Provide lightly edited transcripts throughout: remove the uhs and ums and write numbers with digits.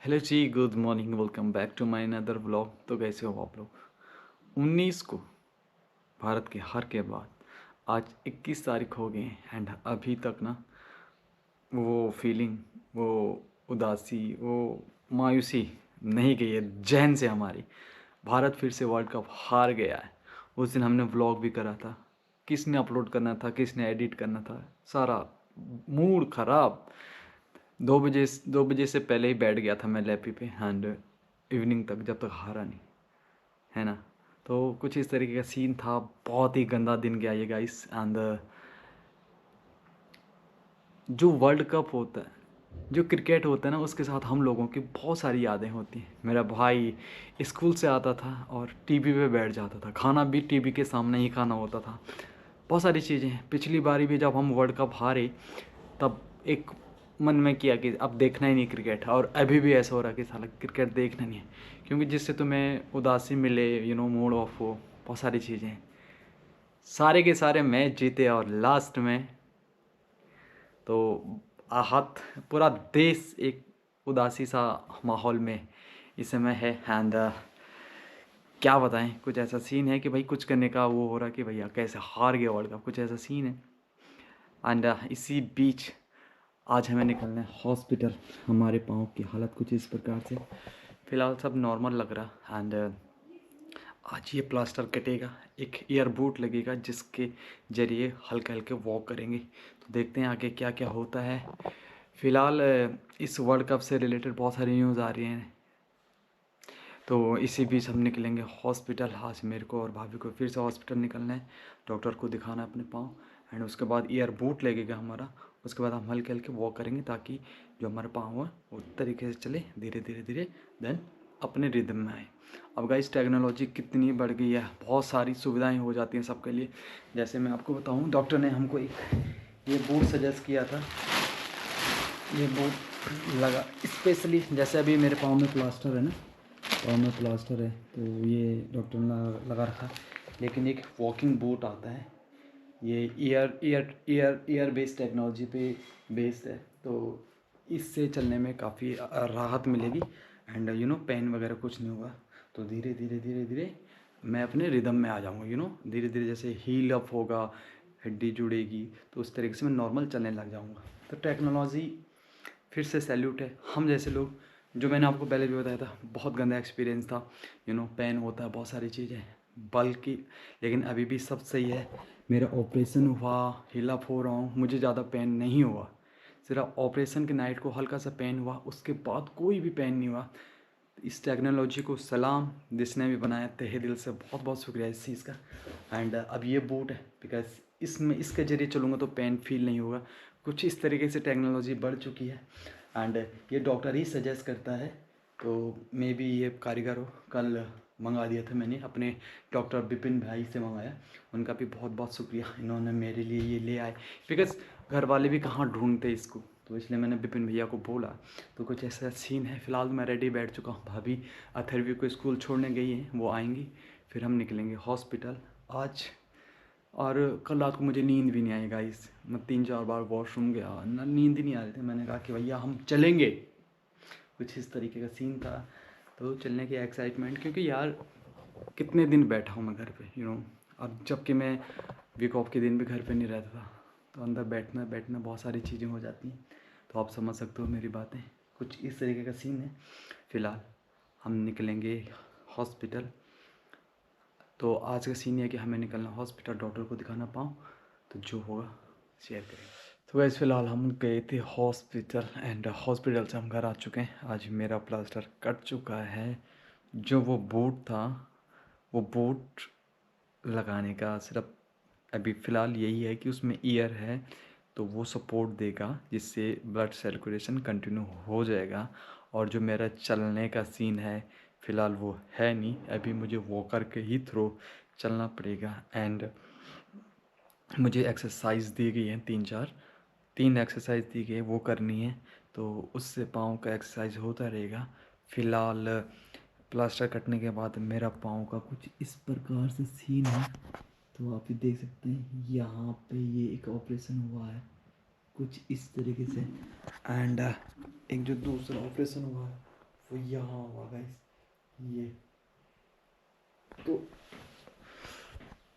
Hello जी, good morning, welcome back to my another vlog. तो कैसे हो आप लोग? 19 को भारत के हार के बाद आज 21 तारीख हो गई एंड अभी तक ना वो फीलिंग, वो उदासी, वो मायूसी नहीं गई है जहन से हमारी। भारत फिर से वर्ल्ड कप हार गया है। उस दिन हमने व्लॉग भी करा था, किसने अपलोड करना था, किसने एडिट करना था, सारा मूड खराब। 2 बजे से पहले ही बैठ गया था मैं लैपी पे एंड इवनिंग तक, जब तक हारा नहीं, है ना। तो कुछ इस तरीके का सीन था। बहुत ही गंदा दिन गया ये गाइस। एंड जो वर्ल्ड कप होता है, जो क्रिकेट होता है ना, उसके साथ हम लोगों की बहुत सारी यादें होती हैं। मेरा भाई स्कूल से आता था और टीवी पे बैठ जाता था, खाना भी टीवी के सामने ही खाना होता था। बहुत सारी चीज़ें हैं। पिछली बारी भी जब हम वर्ल्ड कप हारे, तब एक मन में किया कि अब देखना ही नहीं क्रिकेट, और अभी भी ऐसा हो रहा है कि साला क्रिकेट देखना नहीं है, क्योंकि जिससे तुम्हें उदासी मिले, मूड ऑफ हो, बहुत सारी चीज़ें हैं। सारे के सारे मैच जीते और लास्ट में तो आहत पूरा देश एक उदासी सा माहौल में इस समय है। एंड क्या बताएं, कुछ ऐसा सीन है कि भाई कुछ करने का वो हो रहा कि भैया कैसे हार गया वर्ल्ड कप, कुछ ऐसा सीन है। एंड इसी बीच आज हमें निकलना है हॉस्पिटल। हमारे पाँव की हालत कुछ इस प्रकार से, फ़िलहाल सब नॉर्मल लग रहा। एंड आज ये प्लास्टर कटेगा, एक ईयर बूट लगेगा जिसके ज़रिए हल्के हल्के वॉक करेंगे। तो देखते हैं आगे क्या क्या होता है। फ़िलहाल इस वर्ल्ड कप से रिलेटेड बहुत सारी न्यूज़ आ रही हैं, तो इसी बीच हम निकलेंगे हॉस्पिटल। आज मेरे को और भाभी को फिर से हॉस्पिटल निकलना है, डॉक्टर को दिखाना है अपने पाँव। एंड उसके बाद ईयर बूट लगेगा हमारा। उसके बाद हम हल्के हल्के वॉक करेंगे ताकि जो हमारा पाँव है वो तरीके से चले, धीरे धीरे धीरे, देन अपने रिदम में आए। अब गाइस टेक्नोलॉजी कितनी बढ़ गई है, बहुत सारी सुविधाएं हो जाती हैं सबके लिए। जैसे मैं आपको बताऊं, डॉक्टर ने हमको एक ये बूट सजेस्ट किया था। ये बूट लगा स्पेशली, जैसे अभी मेरे पाँव में प्लास्टर है ना, पाँव में प्लास्टर है, तो ये डॉक्टर ने लगा रखा। लेकिन एक वॉकिंग बूट आता है, ये ईयर बेस्ड टेक्नोलॉजी पे बेस्ड है, तो इससे चलने में काफ़ी राहत मिलेगी। एंड पेन वगैरह कुछ नहीं होगा। तो धीरे धीरे धीरे धीरे मैं अपने रिदम में आ जाऊँगा। धीरे धीरे जैसे हील अप होगा, हड्डी जुड़ेगी, तो उस तरीके से मैं नॉर्मल चलने लग जाऊँगा। तो टेक्नोलॉजी फिर से सैल्यूट है। हम जैसे लोग, जो मैंने आपको पहले भी बताया था, बहुत गंदा एक्सपीरियंस था। पेन होता है, बहुत सारी चीज़ें बल्कि, लेकिन अभी भी सब सही है। मेरा ऑपरेशन हुआ, हिलअप हो रहा हूँ, मुझे ज़्यादा पेन नहीं हुआ। सिर्फ ऑपरेशन के नाइट को हल्का सा पेन हुआ, उसके बाद कोई भी पेन नहीं हुआ। इस टेक्नोलॉजी को सलाम, जिसने भी बनाया तहे दिल से बहुत बहुत शुक्रिया इस चीज़ का। एंड अब ये बूट है, बिकॉज इसमें इसके ज़रिए चलूँगा तो पेन फील नहीं होगा। कुछ इस तरीके से टेक्नोलॉजी बढ़ चुकी है। एंड ये डॉक्टर ही सजेस्ट करता है, तो मे बी ये कारीगर हो। कल मंगा दिया था मैंने अपने डॉक्टर विपिन भाई से मंगाया, उनका भी बहुत बहुत शुक्रिया, इन्होंने मेरे लिए ये ले आए। बिकॉज घर वाले भी कहाँ ढूंढते इसको, तो इसलिए मैंने विपिन भैया को बोला। तो कुछ ऐसा सीन है। फ़िलहाल मैं रेडी बैठ चुका हूँ। भाभी अथर्वी को स्कूल छोड़ने गई हैं, वो आएंगी, फिर हम निकलेंगे हॉस्पिटल आज। और कल रात को मुझे नींद भी नहीं आई गाइस, मैं 3-4 बार वॉशरूम गया ना, नींद ही नहीं आ रही थी। मैंने कहा कि भैया हम चलेंगे, कुछ इस तरीके का सीन था। तो चलने की एक्साइटमेंट, क्योंकि यार कितने दिन बैठा हूँ मैं घर पे, और जबकि मैं वीक ऑफ के दिन भी घर पे नहीं रहता था, तो अंदर बैठना बैठना बहुत सारी चीज़ें हो जाती हैं। तो आप समझ सकते हो मेरी बातें, कुछ इस तरीके का सीन है। फ़िलहाल हम निकलेंगे हॉस्पिटल। तो आज का सीन ये है कि हमें निकलना हॉस्पिटल, डॉक्टर को दिखाना पाऊँ, तो जो होगा शेयर करेंगे। तो वैसे फ़िलहाल हम गए थे हॉस्पिटल, एंड हॉस्पिटल से हम घर आ चुके हैं। आज मेरा प्लास्टर कट चुका है। जो वो बूट था, वो बूट लगाने का सिर्फ अभी फ़िलहाल यही है कि उसमें ईयर है, तो वो सपोर्ट देगा, जिससे ब्लड सर्कुलेशन कंटिन्यू हो जाएगा। और जो मेरा चलने का सीन है, फ़िलहाल वो है नहीं, अभी मुझे वॉकर के ही थ्रू चलना पड़ेगा। एंड मुझे एक्सरसाइज दी गई है 3 एक्सरसाइज दी गई है, वो करनी है, तो उससे पाँव का एक्सरसाइज होता रहेगा। फ़िलहाल प्लास्टर कटने के बाद मेरा पाँव का कुछ इस प्रकार से सीन है, तो आप ही देख सकते हैं। यहाँ पे ये एक ऑपरेशन हुआ है कुछ इस तरीके से, एंड एक जो दूसरा ऑपरेशन हुआ है वो यहाँ हुआ गाइस, ये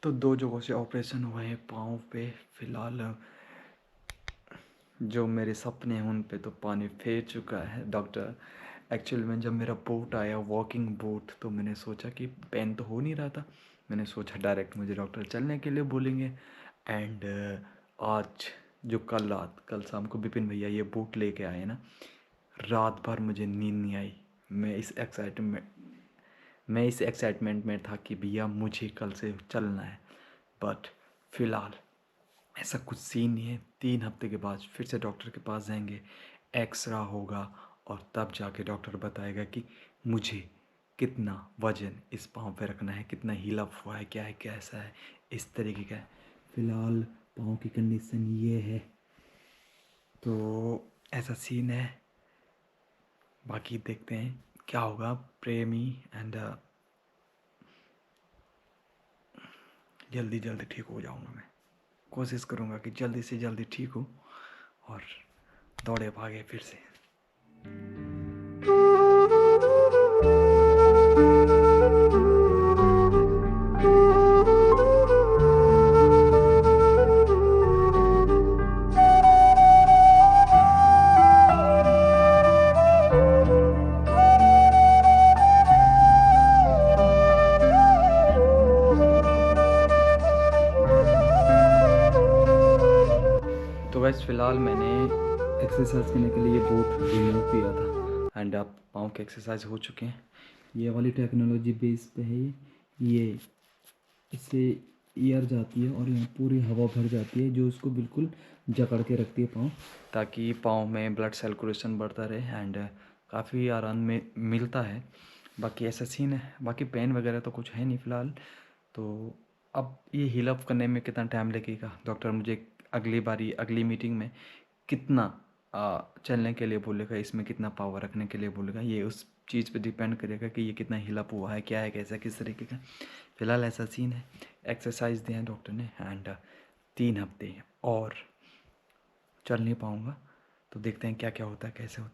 तो 2 जगहों से ऑपरेशन हुआ है पाँव पे। फिलहाल जो मेरे सपने हैं उन पे तो पानी फेर चुका है डॉक्टर। एक्चुअल में जब मेरा बूट आया वॉकिंग बूट, तो मैंने सोचा कि पेन तो हो नहीं रहा था, मैंने सोचा डायरेक्ट मुझे डॉक्टर चलने के लिए बोलेंगे। एंड आज जो कल शाम को विपिन भैया ये बूट लेके आए ना, रात भर मुझे नींद नहीं आई। मैं इस एक्साइटमेंट में था कि भैया मुझे कल से चलना है। बट फिलहाल ऐसा कुछ सीन नहीं है। 3 हफ्ते के बाद फिर से डॉक्टर के पास जाएंगे, एक्सरा होगा और तब जाके डॉक्टर बताएगा कि मुझे कितना वजन इस पाँव पे रखना है, कितना हील अप हुआ है, क्या है कैसा है, इस तरीके का है। फिलहाल पाँव की कंडीशन ये है, तो ऐसा सीन है। बाकी देखते हैं क्या होगा। प्रेमी एंड जल्दी जल्दी ठीक हो जाऊंगा मैं। कोशिश करूंगा कि जल्दी से जल्दी ठीक हो और दौड़े भागे फिर से। तो वैसे फ़िलहाल मैंने एक्सरसाइज करने के लिए बूट रिमूव किया था एंड अब पाँव के एक्सरसाइज हो चुके हैं। ये वाली टेक्नोलॉजी बेस पे है ये इससे एयर जाती है और यहाँ पूरी हवा भर जाती है जो उसको बिल्कुल जकड़ के रखती है पाँव, ताकि पाँव में ब्लड सर्कुलेशन बढ़ता रहे एंड काफ़ी आराम में मिलता है। बाकी ऐसा सीन है, बाकी पेन वगैरह तो कुछ है नहीं फ़िलहाल। तो अब ये हील अप करने में कितना टाइम लगेगा, डॉक्टर मुझे अगली मीटिंग में कितना चलने के लिए बोलेगा, इसमें कितना पावर रखने के लिए बोलेगा, ये उस चीज़ पे डिपेंड करेगा कि ये कितना हील अप हुआ है, क्या है कैसा किस तरीके का। फ़िलहाल ऐसा सीन है। एक्सरसाइज दिया है डॉक्टर ने एंड 3 हफ्ते और चल नहीं पाऊँगा, तो देखते हैं क्या क्या होता है कैसे होता है।